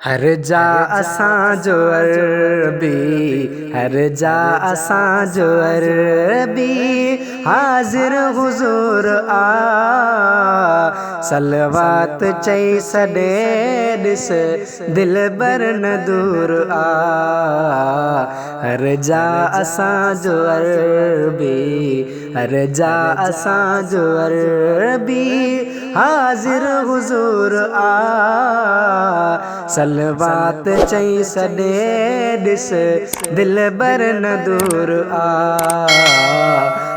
हर जा असांजो अरबी, हर जा असांजो अरबी, हाज़िर हुज़ूर आ सलवात चई सॾे ॾिस दिलबर न दूर आ। हर जा असांजो अरबी, हर जा असांजो अरबी, हाज़िर हुज़ूर आ सलवात चई सॾे ॾिस दिलबर न दूर आ।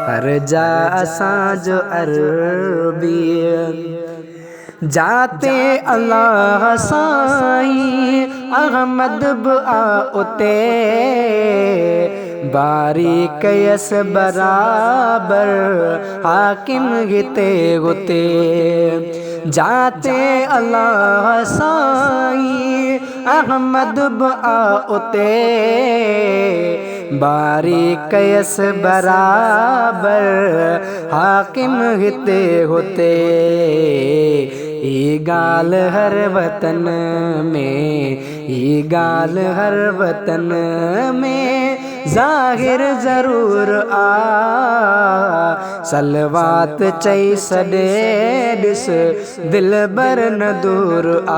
हर जा असांजो अरबी, जाते अल्लाह साईं अहमद बि आ उते, बारी कयस बराबर हाकिम हिते हुते। जाते अल्लाह साईं अहमद बि आ उते, बारी कयस बराबर हाकिम हिते हुते। ई ॻाल्हि हर वतन में, ई ॻाल्हि हर वतन में ज़ाहिर ज़रूर आ। सलवात चई सॾे ॾिस दिलबर न दूर आ।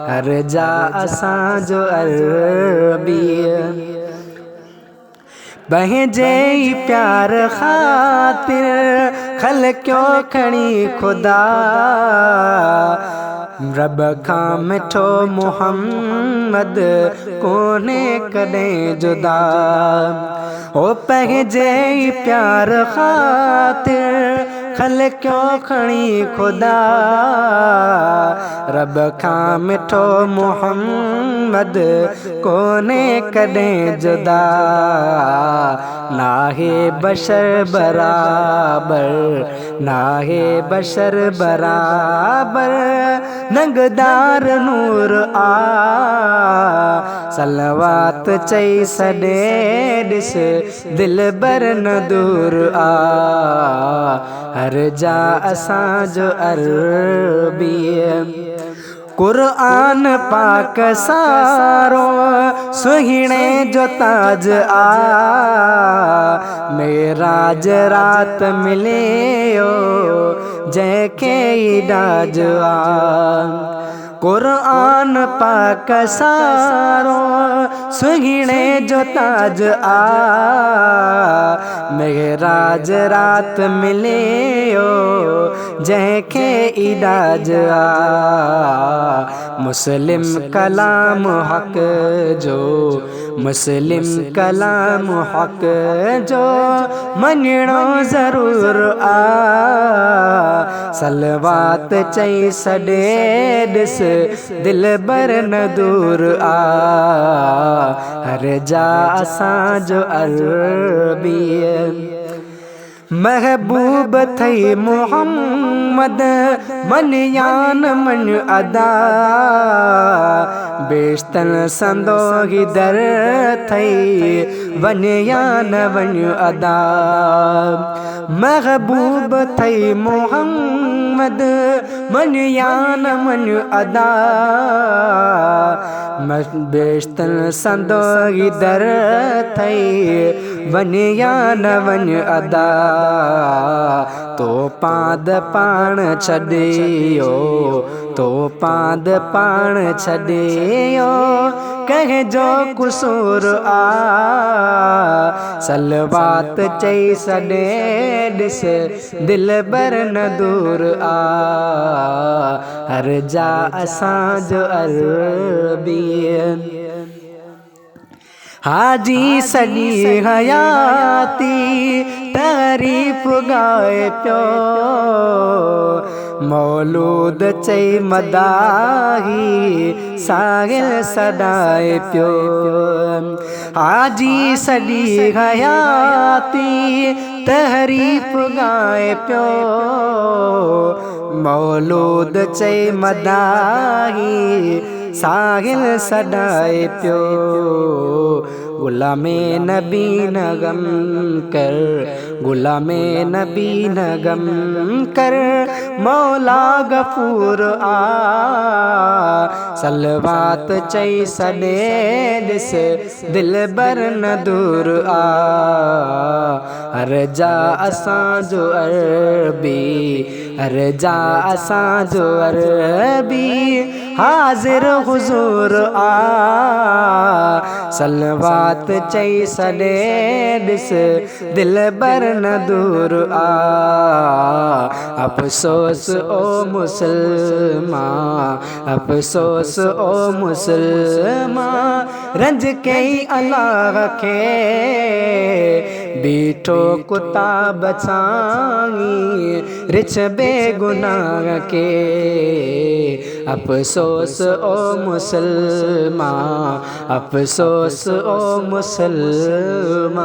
हर जा असांजो अरबी, पंहिंजे ई प्यार ख़ातिर ख़लक़ियो खणी ख़ुदा, रब खां मिठो मुहम्मद कोन्हे कॾहिं जुदा। ओ पंहिंजे ई प्यार ख़ातिर ख़लक़ियो खणी ख़ुदा, रब खां मिठो मुहम्मद कोन्हे कॾहिं जुदा। नाहे बशर बराबर, नाहे बशर बराबर, नंगदार नूर आ सलवात चई सॾे ॾिस दिलबर न दूर आ। हर जा असांजो अरबी, क़ुरान पाक सारो सुहिणे जो ताज आ, मेराज रात मिलियो जंहिंखे ई डाज आ। क़ुरान पाक सारो सुहिणे जो ताज आ, मेराज रात मिलियो जंहिंखे ई डाज आ। मुस्लिम कलाम हक़ जो, मुस्लिम कलाम हक़ जो मञणो ज़रूर आ। सलवात चई सॾे ॾिस दिलबर न दूर आ। हर जा असांजो अरबी, महबूब थई मुहम्मद मन यान मन अदा, बेश्तन संदो ही दर थई वन यान वन अदा। महबूब थई मुहम्मद मन यान मन अदा, बेश्तन संदो ही दर थई वन यान वन अदा। तो पाद पाण छॾियो, तो पाद पाण छॾियो कंहिंजो कुसूर आ। सलवात चई सॾे ॾिस दिलबर न दूर आ। हर जा असांजो अरबी, हाजी सॼी हयाती तारीफ़ ॻाए पियो, मौलूद चई मदाही साहिल सॾाए पियो। हाजी सॼी हयाती तारीफ़ ॻाए पियो, मौलूद चई मदाही साहिल सॾाए पियो। गुलामे नबी न गम कर, गुलामे नबी न गम कर, मौला गफूर आ सलवात चई सने दिस दिल बर न दूर आ हर जा असां जो अरबी हर जा असां जो अरबी हाजिर हुजूर आ सलवात चई सने दिस दिल बर न दूर आ अफसोस ओ मुसलमान अफसोस ओ मुसलमान रंज कई अल्लाह के बीठो कुता बचाई रिछ बेगुनाह के अफसोस ओ मुसलमान अफसोस ओ मुसलमान।